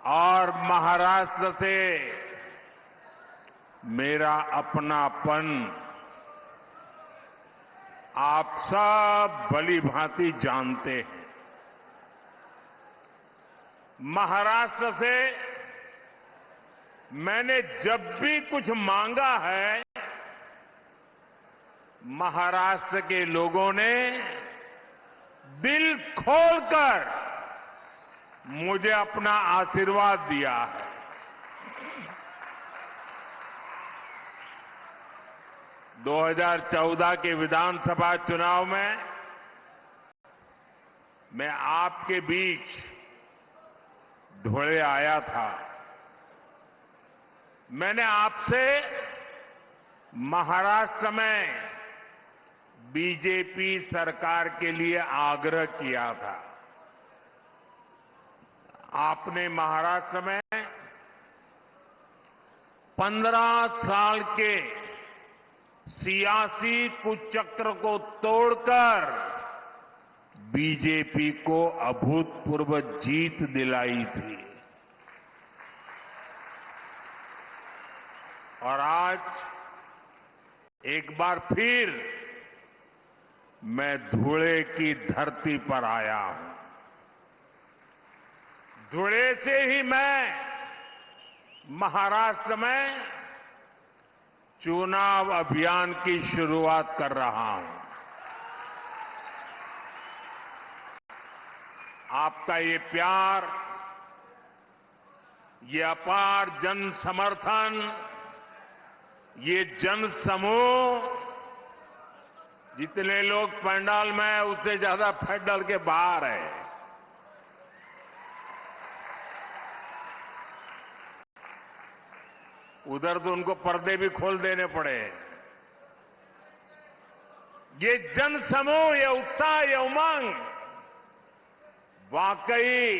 और महाराष्ट्र से मेरा अपनापन आप सब भली भांति जानते हैं। महाराष्ट्र से मैंने जब भी कुछ मांगा है, महाराष्ट्र के लोगों ने दिल खोलकर मुझे अपना आशीर्वाद दिया है। दो 2014 के विधानसभा चुनाव में मैं आपके बीच धुले आया था। मैंने आपसे महाराष्ट्र में बीजेपी सरकार के लिए आग्रह किया था। आपने महाराष्ट्र में 15 साल के सियासी कुचक्र को तोड़कर बीजेपी को अभूतपूर्व जीत दिलाई थी। और आज एक बार फिर मैं धुले की धरती पर आया हूं। धुले से ही मैं महाराष्ट्र में चुनाव अभियान की शुरुआत कर रहा हूं। आपका ये प्यार, ये अपार जन समर्थन, ये जन समूह, जितने लोग पंडाल में हैं उससे ज्यादा पंडाल के बाहर है। उधर तो उनको पर्दे भी खोल देने पड़े। ये जन समूह, ये उत्साह, ये उमंग वाकई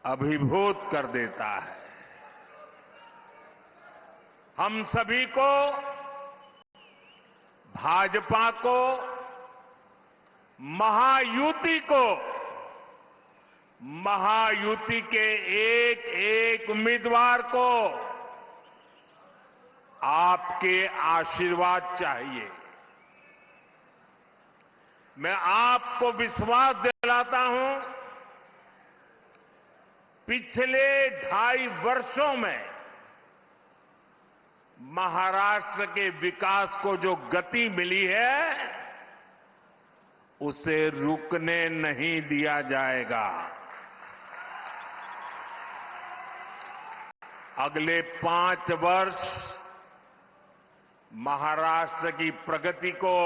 अभिभूत कर देता है। हम सभी को, भाजपा को, महायुति को, महायुति के एक एक उम्मीदवार को आपके आशीर्वाद चाहिए। मैं आपको विश्वास दिलाता हूं, पिछले 2.5 वर्षों में महाराष्ट्र के विकास को जो गति मिली है, उसे रुकने नहीं दिया जाएगा। अगले 5 वर्ष महाराष्ट्र की प्रगति को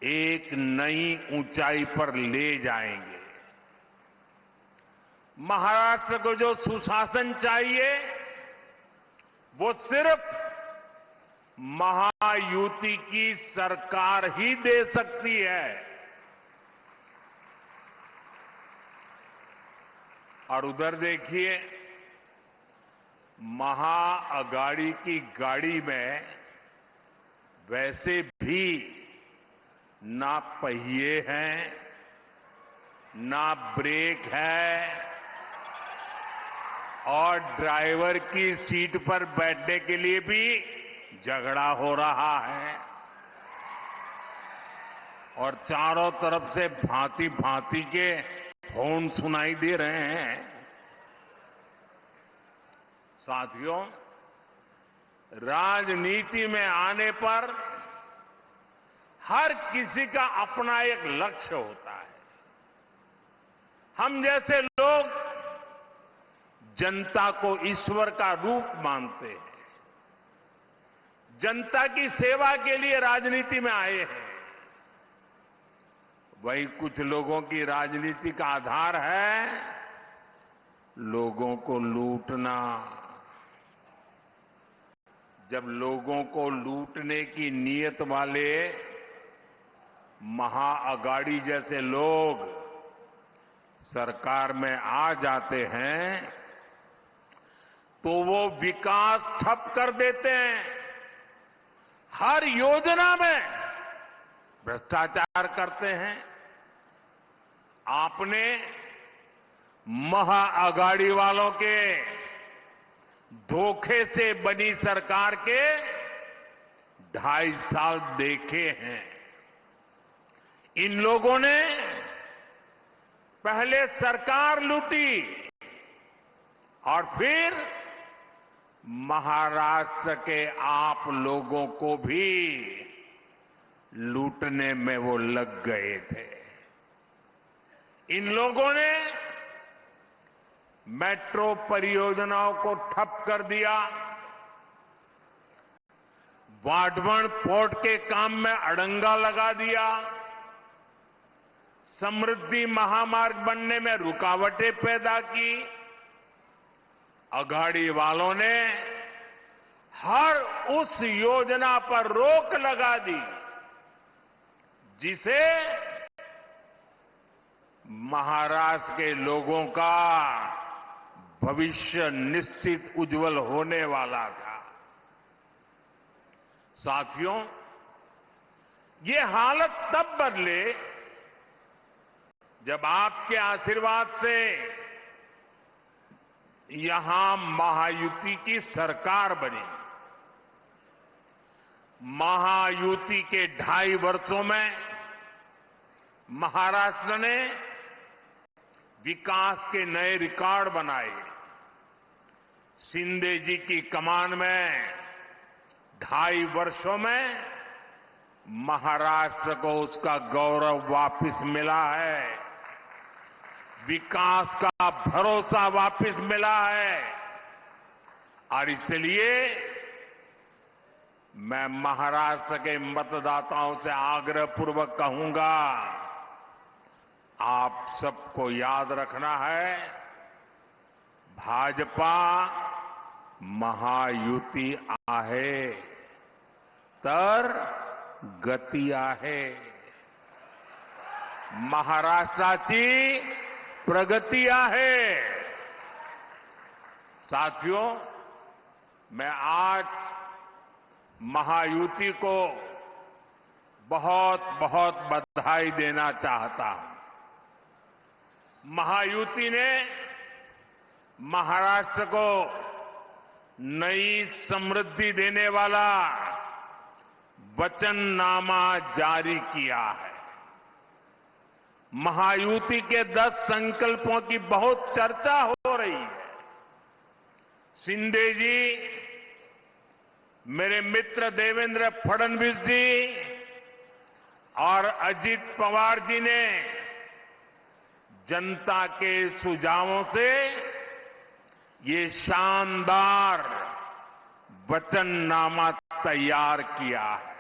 एक नई ऊंचाई पर ले जाएंगे। महाराष्ट्र को जो सुशासन चाहिए, वो सिर्फ महायुति की सरकार ही दे सकती है। और उधर देखिए, महाअगाड़ी की गाड़ी में वैसे भी ना पहिए हैं, ना ब्रेक है, और ड्राइवर की सीट पर बैठने के लिए भी झगड़ा हो रहा है। और चारों तरफ से भांति भांति के हॉर्न सुनाई दे रहे हैं। साथियों, राजनीति में आने पर हर किसी का अपना एक लक्ष्य होता है। हम जैसे लोग जनता को ईश्वर का रूप मानते हैं, जनता की सेवा के लिए राजनीति में आए हैं। वही कुछ लोगों की राजनीति का आधार है लोगों को लूटना। जब लोगों को लूटने की नीयत वाले महाअगाड़ी जैसे लोग सरकार में आ जाते हैं, तो वो विकास ठप कर देते हैं। हर योजना में भ्रष्टाचार करते हैं। आपने महाआघाड़ी वालों के धोखे से बनी सरकार के 2.5 साल देखे हैं। इन लोगों ने पहले सरकार लूटी और फिर महाराष्ट्र के आप लोगों को भी लूटने में वो लग गए थे। इन लोगों ने मेट्रो परियोजनाओं को ठप कर दिया, वाढवण पोर्ट के काम में अड़ंगा लगा दिया, समृद्धि महामार्ग बनने में रुकावटें पैदा की। अघाड़ी वालों ने हर उस योजना पर रोक लगा दी जिसे महाराष्ट्र के लोगों का भविष्य निश्चित उज्जवल होने वाला था। साथियों, ये हालत तब बदले जब आपके आशीर्वाद से यहां महायुति की सरकार बनी। महायुति के 2.5 वर्षों में महाराष्ट्र ने विकास के नए रिकॉर्ड बनाए। शिंदे जी की कमान में 2.5 वर्षों में महाराष्ट्र को उसका गौरव वापस मिला है, विकास का भरोसा वापस मिला है। और इसलिए मैं महाराष्ट्र के मतदाताओं से आग्रहपूर्वक कहूंगा, आप सबको याद रखना है, भाजपा महायुती आहे तर गती आहे, महाराष्ट्राची प्रगति आहे। साथियों, मैं आज महायुति को बहुत बहुत बधाई देना चाहता हूं। महायुति ने महाराष्ट्र को नई समृद्धि देने वाला वचननामा जारी किया है। महायुति के 10 संकल्पों की बहुत चर्चा हो रही है। शिंदे जी, मेरे मित्र देवेंद्र फडणवीस जी और अजित पवार जी ने जनता के सुझावों से ये शानदार वचननामा तैयार किया है।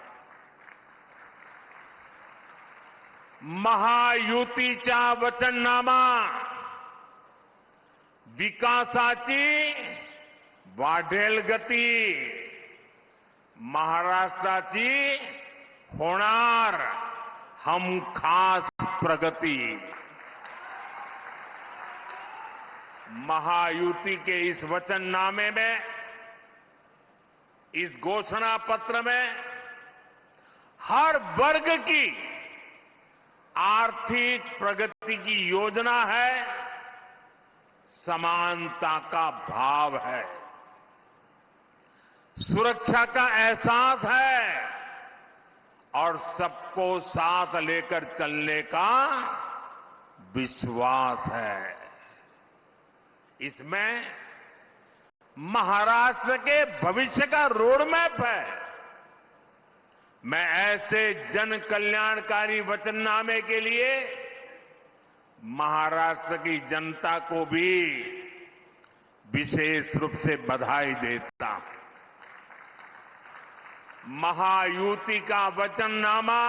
महायुतीचा वचननामा विकासाची वाढेल गती, महाराष्ट्राची होणार हमखास प्रगती। महायुति के इस वचननामे में, इस घोषणा पत्र में हर वर्ग की आर्थिक प्रगति की योजना है, समानता का भाव है, सुरक्षा का एहसास है और सबको साथ लेकर चलने का विश्वास है। इसमें महाराष्ट्र के भविष्य का रोडमैप है। मैं ऐसे जन कल्याणकारी वचननामे के लिए महाराष्ट्र की जनता को भी विशेष रूप से बधाई देता हूं। महायुति का वचननामा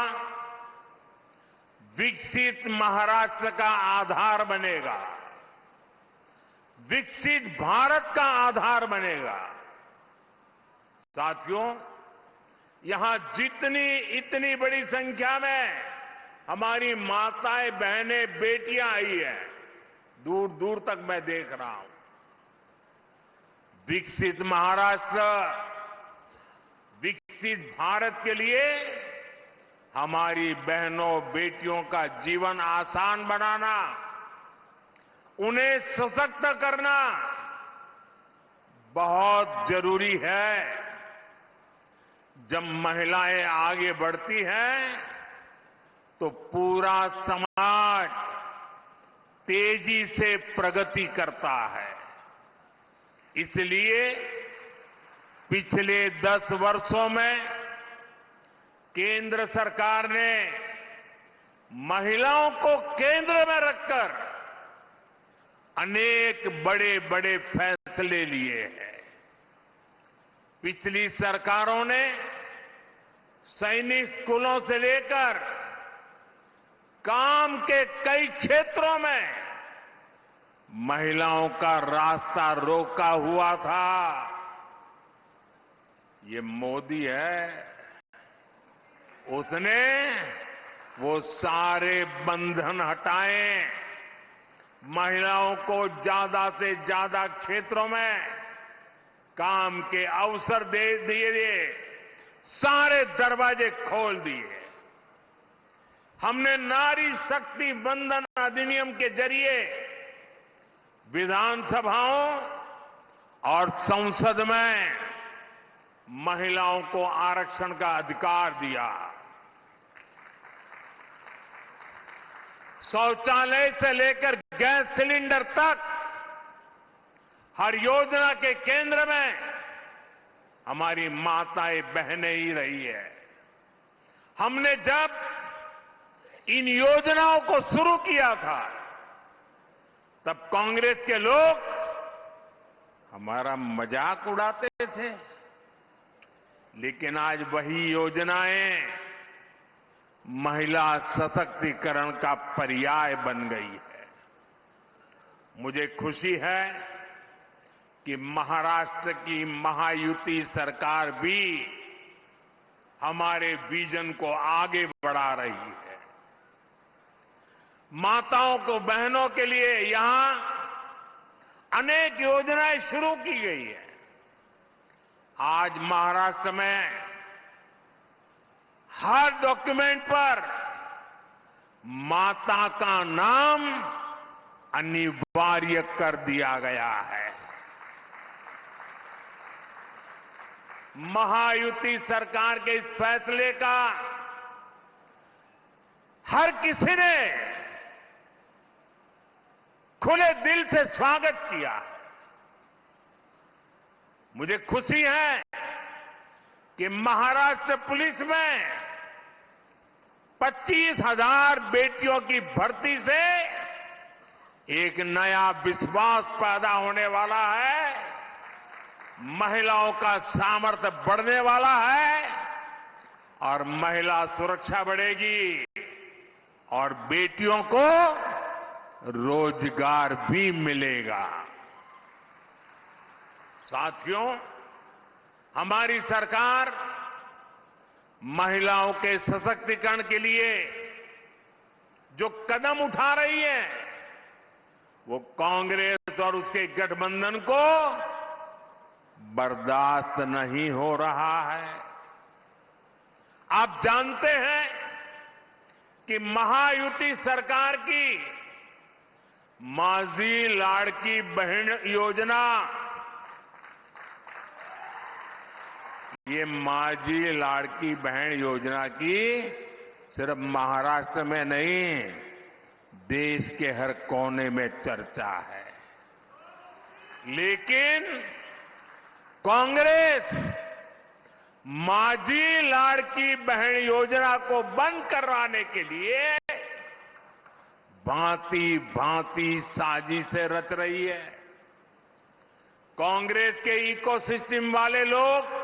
विकसित महाराष्ट्र का आधार बनेगा, विकसित भारत का आधार बनेगा। साथियों, यहां इतनी बड़ी संख्या में हमारी माताएं, बहनें, बेटियां आई हैं, दूर दूर तक मैं देख रहा हूं। विकसित महाराष्ट्र, विकसित भारत के लिए हमारी बहनों बेटियों का जीवन आसान बनाना, उन्हें सशक्त करना बहुत जरूरी है। जब महिलाएं आगे बढ़ती हैं तो पूरा समाज तेजी से प्रगति करता है। इसलिए पिछले 10 वर्षों में केंद्र सरकार ने महिलाओं को केंद्र में रखकर अनेक बड़े बड़े फैसले लिए हैं। पिछली सरकारों ने सैनिक स्कूलों से लेकर काम के कई क्षेत्रों में महिलाओं का रास्ता रोका हुआ था। ये मोदी है, उसने वो सारे बंधन हटाए, महिलाओं को ज्यादा से ज्यादा क्षेत्रों में काम के अवसर दे दिए, सारे दरवाजे खोल दिए। हमने नारी शक्ति बंधन अधिनियम के जरिए विधानसभाओं और संसद में महिलाओं को आरक्षण का अधिकार दिया। शौचालय से लेकर गैस सिलेंडर तक हर योजना के केंद्र में हमारी माताएं बहनें ही रही है। हमने जब इन योजनाओं को शुरू किया था तब कांग्रेस के लोग हमारा मजाक उड़ाते थे, लेकिन आज वही योजनाएं महिला सशक्तिकरण का पर्याय बन गई है। मुझे खुशी है कि महाराष्ट्र की महायुति सरकार भी हमारे विजन को आगे बढ़ा रही है। माताओं को, बहनों के लिए यहां अनेक योजनाएं शुरू की गई है। आज महाराष्ट्र में हर डॉक्यूमेंट पर माता का नाम अनिवार्य कर दिया गया है। महायुति सरकार के इस फैसले का हर किसी ने खुले दिल से स्वागत किया। मुझे खुशी है कि महाराष्ट्र पुलिस में 25,000 बेटियों की भर्ती से एक नया विश्वास पैदा होने वाला है, महिलाओं का सामर्थ्य बढ़ने वाला है और महिला सुरक्षा बढ़ेगी और बेटियों को रोजगार भी मिलेगा। साथियों, हमारी सरकार महिलाओं के सशक्तिकरण के लिए जो कदम उठा रही है वो कांग्रेस और उसके गठबंधन को बर्दाश्त नहीं हो रहा है। आप जानते हैं कि महायुति सरकार की माझी लाड़की बहन योजना, ये माझी लाड़की बहन योजना की सिर्फ महाराष्ट्र में नहीं, देश के हर कोने में चर्चा है। लेकिन कांग्रेस माझी लाड़की बहन योजना को बंद करवाने के लिए भांति भांति साजिशें रच रही है। कांग्रेस के इकोसिस्टम वाले लोग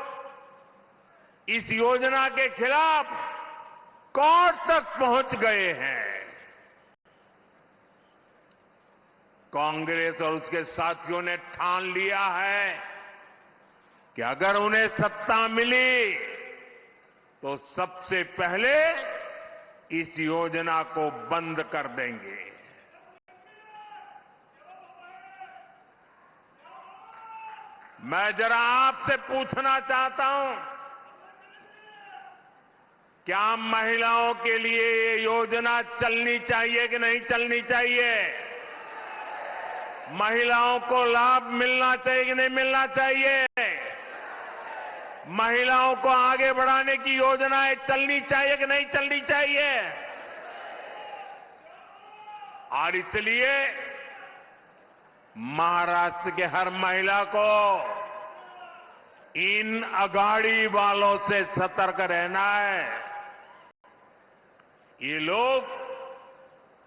इस योजना के खिलाफ कोर्ट तक पहुंच गए हैं। कांग्रेस और उसके साथियों ने ठान लिया है कि अगर उन्हें सत्ता मिली तो सबसे पहले इस योजना को बंद कर देंगे। मैं जरा आपसे पूछना चाहता हूं, क्या महिलाओं के लिए ये योजना चलनी चाहिए कि नहीं चलनी चाहिए? महिलाओं को लाभ मिलना चाहिए कि नहीं मिलना चाहिए? महिलाओं को आगे बढ़ाने की योजनाएं चलनी चाहिए कि नहीं चलनी चाहिए? और इसलिए महाराष्ट्र के हर महिला को इन अगाड़ी वालों से सतर्क रहना है। ये लोग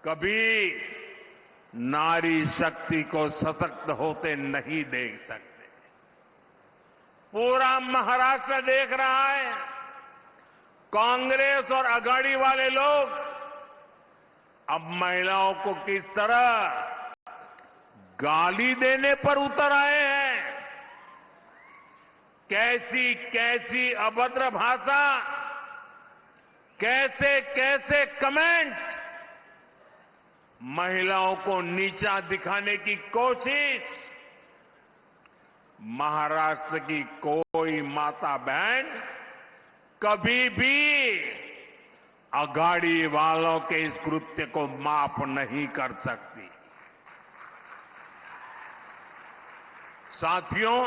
कभी नारी शक्ति को सशक्त होते नहीं देख सकते। पूरा महाराष्ट्र देख रहा है, कांग्रेस और अगाड़ी वाले लोग अब महिलाओं को किस तरह गाली देने पर उतर आए हैं। कैसी कैसी अभद्र भाषा, कैसे कैसे कमेंट, महिलाओं को नीचा दिखाने की कोशिश। महाराष्ट्र की कोई माता बहन कभी भी अगाड़ी वालों के इस कृत्य को माफ नहीं कर सकती। साथियों,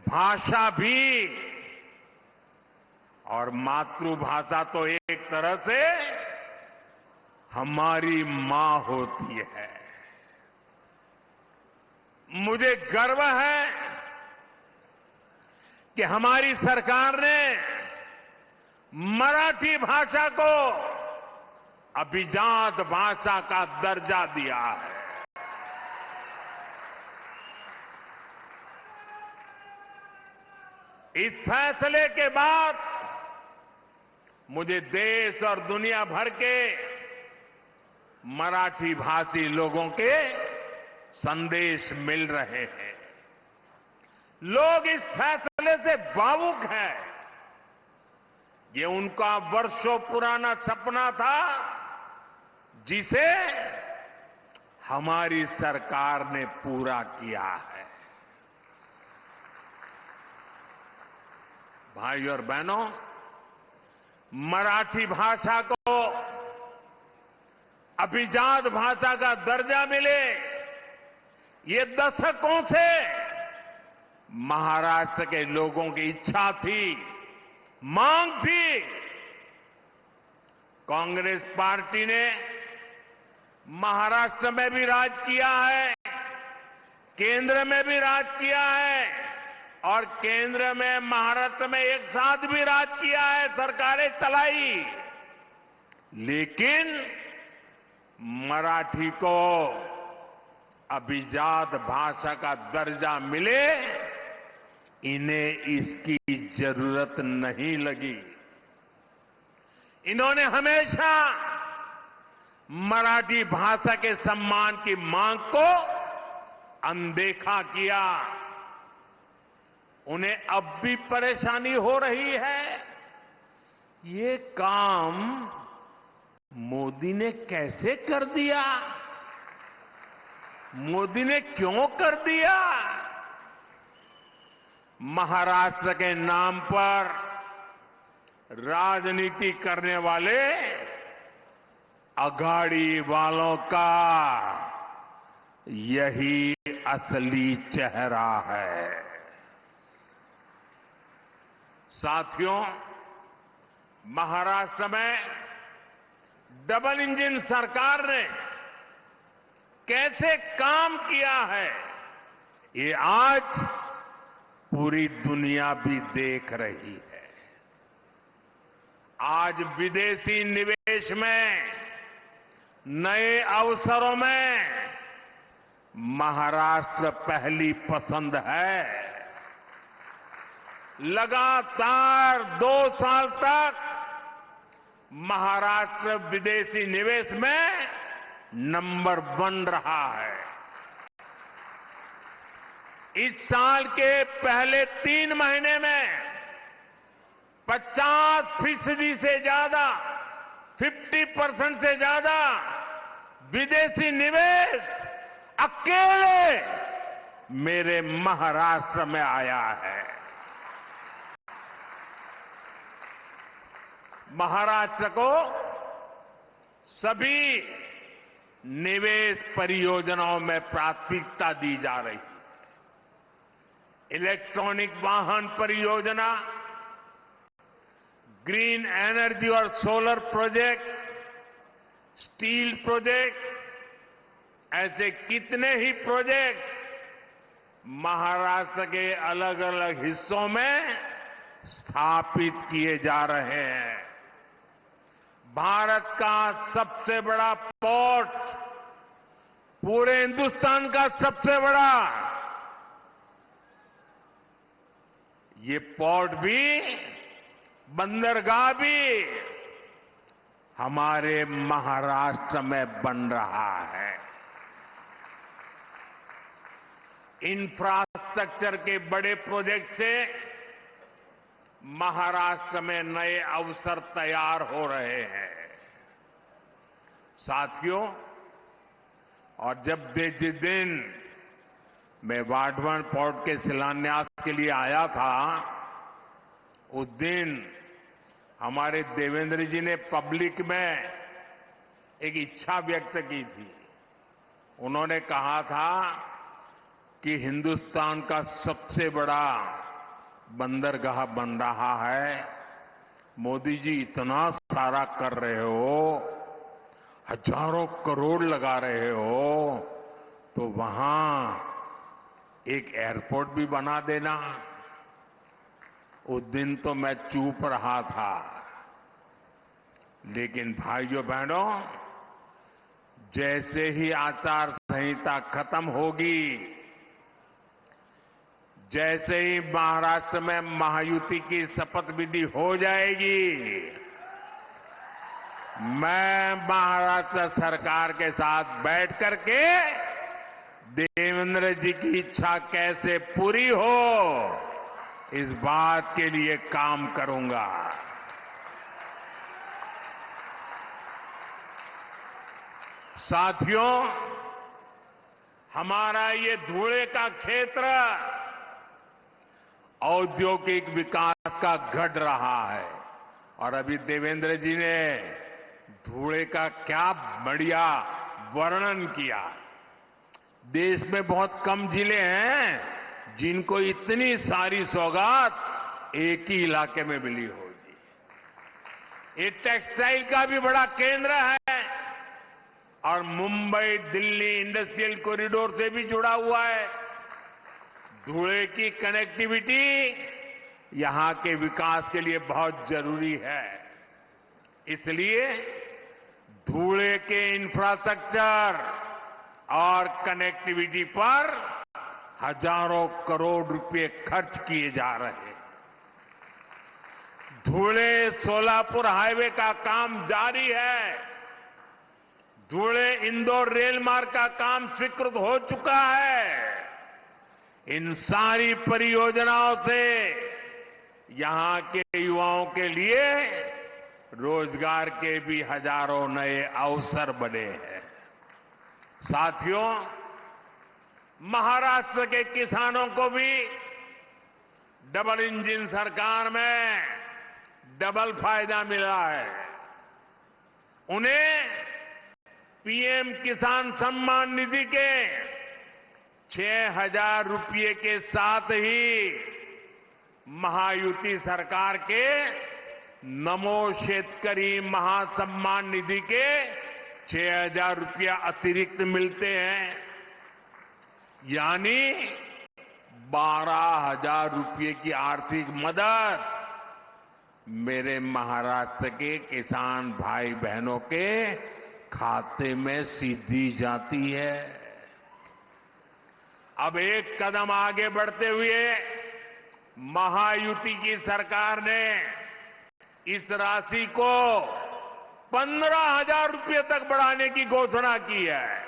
भाषा भी और मातृभाषा तो एक तरह से हमारी मां होती है। मुझे गर्व है कि हमारी सरकार ने मराठी भाषा को अभिजात भाषा का दर्जा दिया है। इस फैसले के बाद मुझे देश और दुनिया भर के मराठी भाषी लोगों के संदेश मिल रहे हैं। लोग इस फैसले से भावुक हैं। ये उनका वर्षों पुराना सपना था, जिसे हमारी सरकार ने पूरा किया है। भाइयों और बहनों, मराठी भाषा को अभिजात भाषा का दर्जा मिले, ये दशकों से महाराष्ट्र के लोगों की इच्छा थी, मांग थी। कांग्रेस पार्टी ने महाराष्ट्र में भी राज किया है, केंद्र में भी राज किया है और केंद्र में महाराष्ट्र में एक साथ भी राज किया है, सरकारें चलाई। लेकिन मराठी को अभिजात भाषा का दर्जा मिले, इन्हें इसकी जरूरत नहीं लगी। इन्होंने हमेशा मराठी भाषा के सम्मान की मांग को अनदेखा किया। उन्हें अब भी परेशानी हो रही है। ये काम मोदी ने कैसे कर दिया? मोदी ने क्यों कर दिया? महाराष्ट्र के नाम पर राजनीति करने वाले अघाड़ी वालों का यही असली चेहरा है। साथियों, महाराष्ट्र में डबल इंजन सरकार ने कैसे काम किया है, ये आज पूरी दुनिया भी देख रही है। आज विदेशी निवेश में, नए अवसरों में महाराष्ट्र पहली पसंद है। लगातार 2 साल तक महाराष्ट्र विदेशी निवेश में नंबर 1 रहा है। इस साल के पहले 3 महीने में 50% से ज्यादा, 50% से ज्यादा विदेशी निवेश अकेले मेरे महाराष्ट्र में आया है। महाराष्ट्र को सभी निवेश परियोजनाओं में प्राथमिकता दी जा रही है। इलेक्ट्रॉनिक वाहन परियोजना, ग्रीन एनर्जी और सोलर प्रोजेक्ट, स्टील प्रोजेक्ट, ऐसे कितने ही प्रोजेक्ट महाराष्ट्र के अलग अलग हिस्सों में स्थापित किए जा रहे हैं। भारत का सबसे बड़ा पोर्ट, पूरे हिंदुस्तान का सबसे बड़ा, ये पोर्ट भी, बंदरगाह भी हमारे महाराष्ट्र में बन रहा है। इंफ्रास्ट्रक्चर के बड़े प्रोजेक्ट से महाराष्ट्र में नए अवसर तैयार हो रहे हैं। साथियों, और जिस दिन मैं वाढवण पोर्ट के शिलान्यास के लिए आया था, उस दिन हमारे देवेंद्र जी ने पब्लिक में एक इच्छा व्यक्त की थी। उन्होंने कहा था कि हिंदुस्तान का सबसे बड़ा बंदरगाह बन रहा है। मोदी जी इतना सारा कर रहे हो, हजारों करोड़ लगा रहे हो, तो वहां एक एयरपोर्ट भी बना देना। उस दिन तो मैं चुप रहा था, लेकिन भाइयों बहनों, जैसे ही आचार संहिता खत्म होगी, जैसे ही महाराष्ट्र में महायुति की शपथ विधि हो जाएगी, मैं महाराष्ट्र सरकार के साथ बैठ करके देवेंद्र जी की इच्छा कैसे पूरी हो, इस बात के लिए काम करूंगा। साथियों, हमारा ये धुले का क्षेत्र औद्योगिक विकास का गढ़ रहा है, और अभी देवेंद्र जी ने धुले का क्या बढ़िया वर्णन किया। देश में बहुत कम जिले हैं जिनको इतनी सारी सौगात एक ही इलाके में मिली होगी। ये टेक्सटाइल का भी बड़ा केंद्र है और मुंबई दिल्ली इंडस्ट्रियल कॉरिडोर से भी जुड़ा हुआ है। धुले की कनेक्टिविटी यहां के विकास के लिए बहुत जरूरी है। इसलिए धुले के इंफ्रास्ट्रक्चर और कनेक्टिविटी पर हजारों करोड़ रुपए खर्च किए जा रहे हैं। धुले सोलापुर हाईवे का काम जारी है। धुले इंदौर रेल मार्ग का काम स्वीकृत हो चुका है। इन सारी परियोजनाओं से यहां के युवाओं के लिए रोजगार के भी हजारों नए अवसर बने हैं। साथियों, महाराष्ट्र के किसानों को भी डबल इंजन सरकार में डबल फायदा मिला है। उन्हें पीएम किसान सम्मान निधि के 6,000 रुपये के साथ ही महायुति सरकार के नमो शेतकरी महासम्मान निधि के 6,000 रुपया अतिरिक्त मिलते हैं, यानी 12,000 रुपये की आर्थिक मदद मेरे महाराष्ट्र के किसान भाई बहनों के खाते में सीधी जाती है। अब एक कदम आगे बढ़ते हुए महायुति की सरकार ने इस राशि को 15,000 रुपये तक बढ़ाने की घोषणा की है।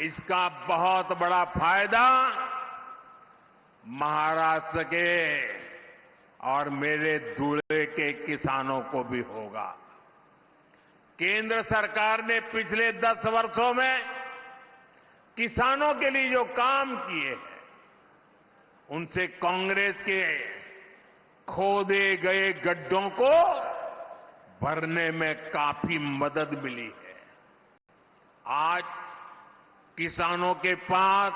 इसका बहुत बड़ा फायदा महाराष्ट्र के और मेरे धुले के किसानों को भी होगा। केंद्र सरकार ने पिछले 10 वर्षों में किसानों के लिए जो काम किए हैं, उनसे कांग्रेस के खोदे गए गड्ढों को भरने में काफी मदद मिली है। आज किसानों के पास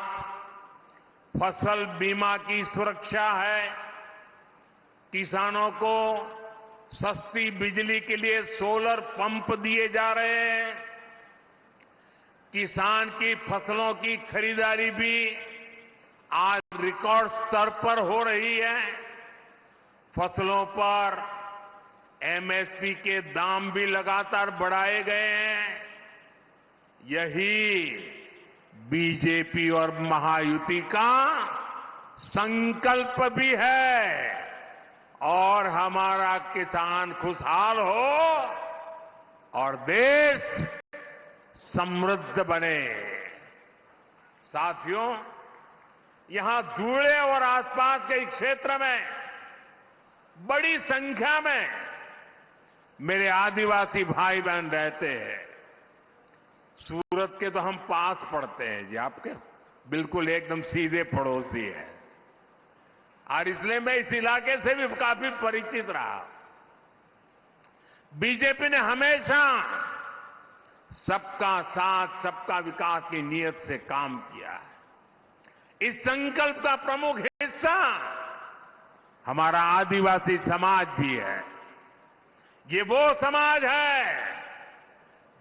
फसल बीमा की सुरक्षा है, किसानों को सस्ती बिजली के लिए सोलर पंप दिए जा रहे हैं, किसान की फसलों की खरीदारी भी आज रिकॉर्ड स्तर पर हो रही है, फसलों पर एमएसपी के दाम भी लगातार बढ़ाए गए हैं। यही बीजेपी और महायुति का संकल्प भी है और हमारा किसान खुशहाल हो और देश समृद्ध बने। साथियों, यहां धुले और आसपास के क्षेत्र में बड़ी संख्या में मेरे आदिवासी भाई बहन रहते हैं। सूरत के तो हम पास पड़ते हैं जी, आपके बिल्कुल एकदम सीधे पड़ोसी हैं और इसलिए मैं इस इलाके से भी काफी परिचित रहा। बीजेपी ने हमेशा सबका साथ सबका विकास की नीयत से काम किया है। इस संकल्प का प्रमुख हिस्सा हमारा आदिवासी समाज भी है। ये वो समाज है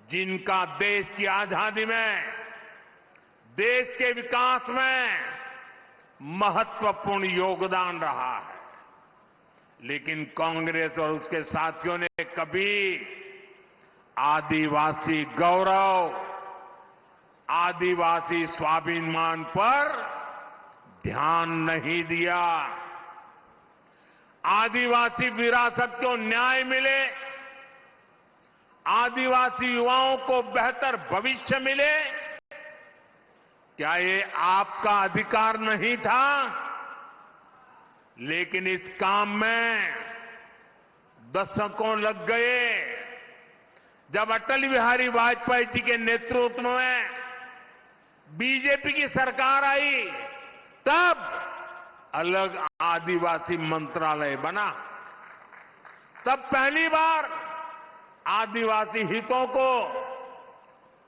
जिनका देश की आजादी में, देश के विकास में महत्वपूर्ण योगदान रहा है। लेकिन कांग्रेस और उसके साथियों ने कभी आदिवासी गौरव, आदिवासी स्वाभिमान पर ध्यान नहीं दिया। आदिवासी विरासत को न्याय मिले, आदिवासी युवाओं को बेहतर भविष्य मिले, क्या ये आपका अधिकार नहीं था? लेकिन इस काम में दशकों लग गए। जब अटल बिहारी वाजपेयी जी के नेतृत्व में बीजेपी की सरकार आई, तब अलग आदिवासी मंत्रालय बना। तब पहली बार आदिवासी हितों को,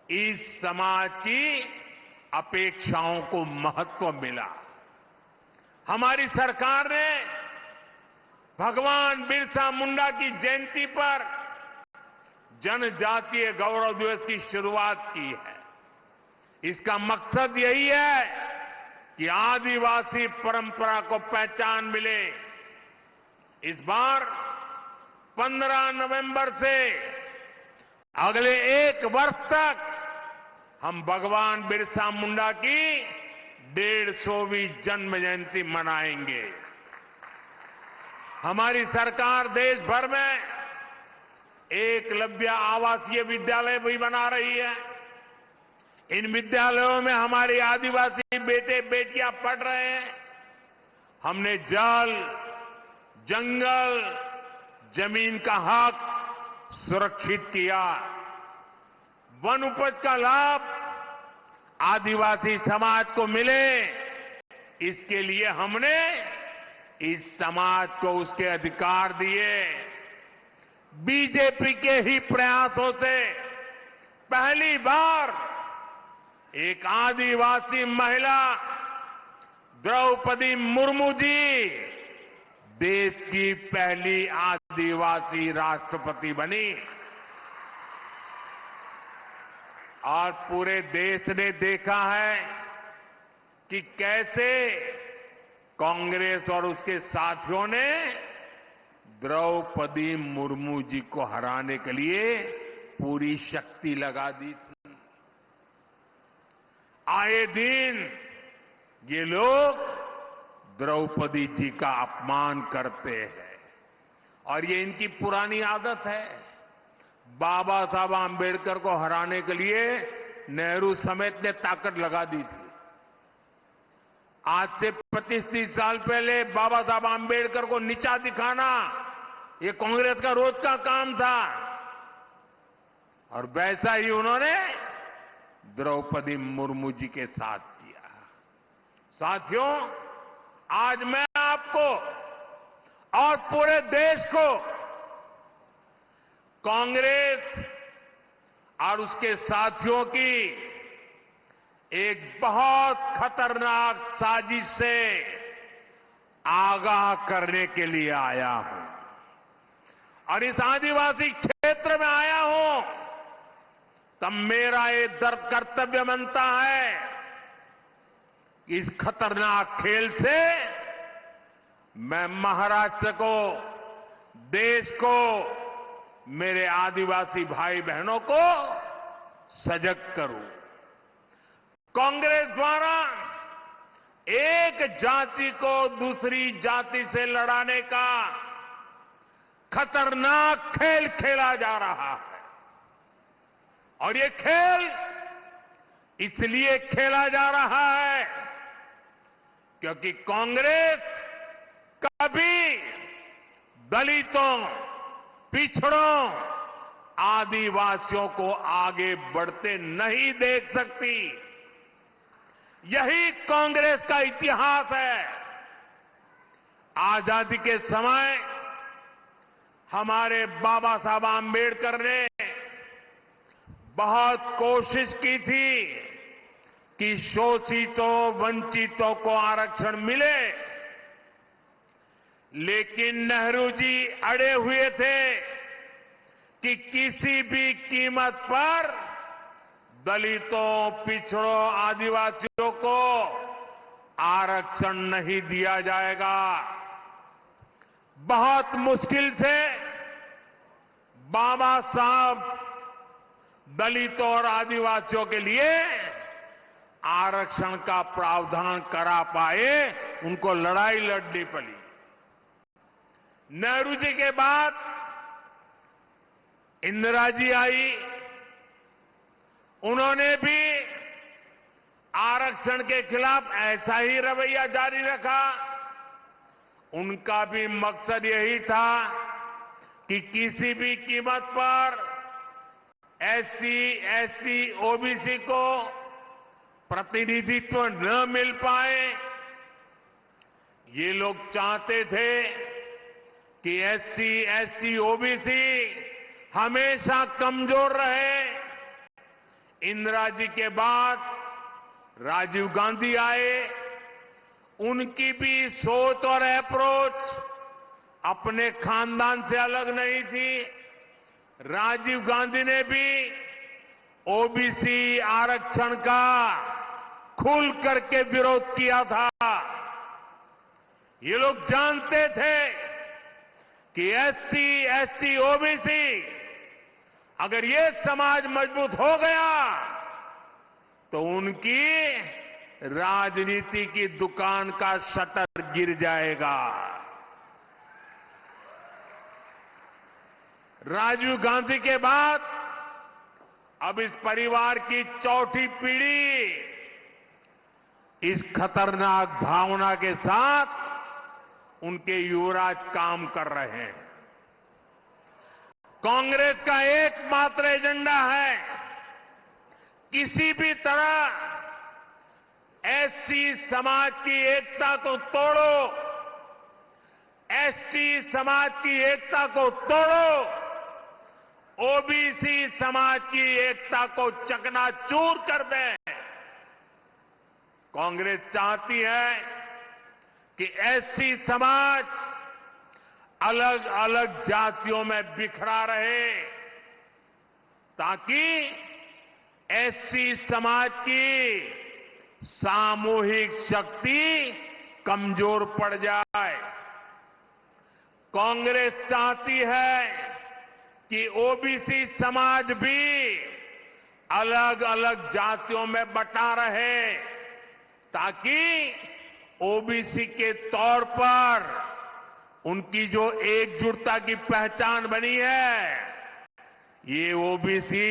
इस समाज की अपेक्षाओं को महत्व मिला। हमारी सरकार ने भगवान बिरसा मुंडा की जयंती पर जनजातीय गौरव दिवस की शुरुआत की है। इसका मकसद यही है कि आदिवासी परंपरा को पहचान मिले। इस बार 15 नवंबर से अगले 1 वर्ष तक हम भगवान बिरसा मुंडा की 150वीं जन्म जयंती मनाएंगे। हमारी सरकार देश भर में एकलव्य आवासीय विद्यालय भी बना रही है। इन विद्यालयों में हमारे आदिवासी बेटे बेटियां पढ़ रहे हैं। हमने जल, जंगल, जमीन का हक सुरक्षित किया। वन उपज का लाभ आदिवासी समाज को मिले, इसके लिए हमने इस समाज को उसके अधिकार दिए। बीजेपी के ही प्रयासों से पहली बार एक आदिवासी महिला द्रौपदी मुर्मू जी देश की पहली आदिवासी राष्ट्रपति बनी। और पूरे देश ने देखा है कि कैसे कांग्रेस और उसके साथियों ने द्रौपदी मुर्मू जी को हराने के लिए पूरी शक्ति लगा दी थी। आए दिन ये लोग द्रौपदी जी का अपमान करते हैं और ये इनकी पुरानी आदत है। बाबा साहब आंबेडकर को हराने के लिए नेहरू समेत ने ताकत लगा दी थी। आज से 25-30 साल पहले बाबा साहब आंबेडकर को नीचा दिखाना ये कांग्रेस का रोज का काम था और वैसा ही उन्होंने द्रौपदी मुर्मू जी के साथ किया। साथियों, आज मैं आपको और पूरे देश को कांग्रेस और उसके साथियों की एक बहुत खतरनाक साजिश से आगाह करने के लिए आया हूं और इस आदिवासी क्षेत्र में आया हूं तब मेरा ये कर्तव्य बनता है कि इस खतरनाक खेल से मैं महाराष्ट्र को, देश को, मेरे आदिवासी भाई बहनों को सजग करूं। कांग्रेस द्वारा एक जाति को दूसरी जाति से लड़ाने का खतरनाक खेल खेला जा रहा है और ये खेल इसलिए खेला जा रहा है क्योंकि कांग्रेस कभी दलितों, पिछड़ों, आदिवासियों को आगे बढ़ते नहीं देख सकती। यही कांग्रेस का इतिहास है। आजादी के समय हमारे बाबा साहब आंबेडकर ने बहुत कोशिश की थी कि शोषितों, वंचितों को आरक्षण मिले, लेकिन नेहरू जी अड़े हुए थे कि किसी भी कीमत पर दलितों, पिछड़ों, आदिवासियों को आरक्षण नहीं दिया जाएगा। बहुत मुश्किल से बाबा साहब दलितों और आदिवासियों के लिए आरक्षण का प्रावधान करा पाए, उनको लड़ाई लड़नी पड़ी। नेहरू जी के बाद इंदिरा जी आई, उन्होंने भी आरक्षण के खिलाफ ऐसा ही रवैया जारी रखा। उनका भी मकसद यही था कि किसी भी कीमत पर एससी, एसटी, ओबीसी को प्रतिनिधित्व न मिल पाए। ये लोग चाहते थे कि एससी, एसटी, ओबीसी हमेशा कमजोर रहे। इंदिरा जी के बाद राजीव गांधी आए, उनकी भी सोच और अप्रोच अपने खानदान से अलग नहीं थी। राजीव गांधी ने भी ओबीसी आरक्षण का खुल करके विरोध किया था। ये लोग जानते थे कि एससी, एसटी, ओबीसी अगर ये समाज मजबूत हो गया तो उनकी राजनीति की दुकान का शटर गिर जाएगा। राजीव गांधी के बाद अब इस परिवार की चौथी पीढ़ी इस खतरनाक भावना के साथ उनके युवराज काम कर रहे हैं। कांग्रेस का एकमात्र एजेंडा है किसी भी तरह एससी समाज की एकता को तोड़ो, एसटी समाज की एकता को तोड़ो, ओबीसी समाज की एकता को चकनाचूर कर दें। कांग्रेस चाहती है कि एससी समाज अलग अलग जातियों में बिखरा रहे ताकि एससी समाज की सामूहिक शक्ति कमजोर पड़ जाए। कांग्रेस चाहती है कि ओबीसी समाज भी अलग अलग जातियों में बटा रहे ताकि ओबीसी के तौर पर उनकी जो एकजुटता की पहचान बनी है, ये ओबीसी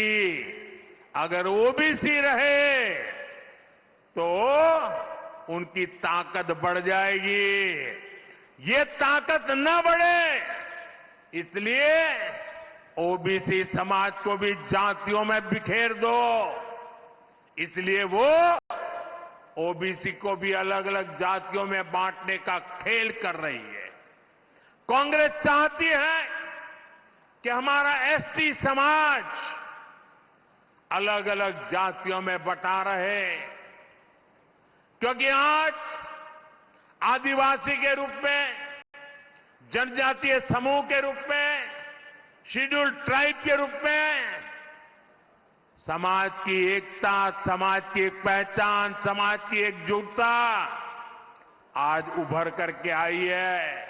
अगर ओबीसी रहे तो उनकी ताकत बढ़ जाएगी। ये ताकत न बढ़े इसलिए ओबीसी समाज को भी जातियों में बिखेर दो। इसलिए वो ओबीसी को भी अलग अलग जातियों में बांटने का खेल कर रही है। कांग्रेस चाहती है कि हमारा एसटी समाज अलग अलग जातियों में बटा रहे, क्योंकि आज आदिवासी के रूप में, जनजातीय समूह के रूप में, शेड्यूल्ड ट्राइब के रूप में समाज की एकता, समाज की एक पहचान, समाज की एकजुटता आज उभर करके आई है।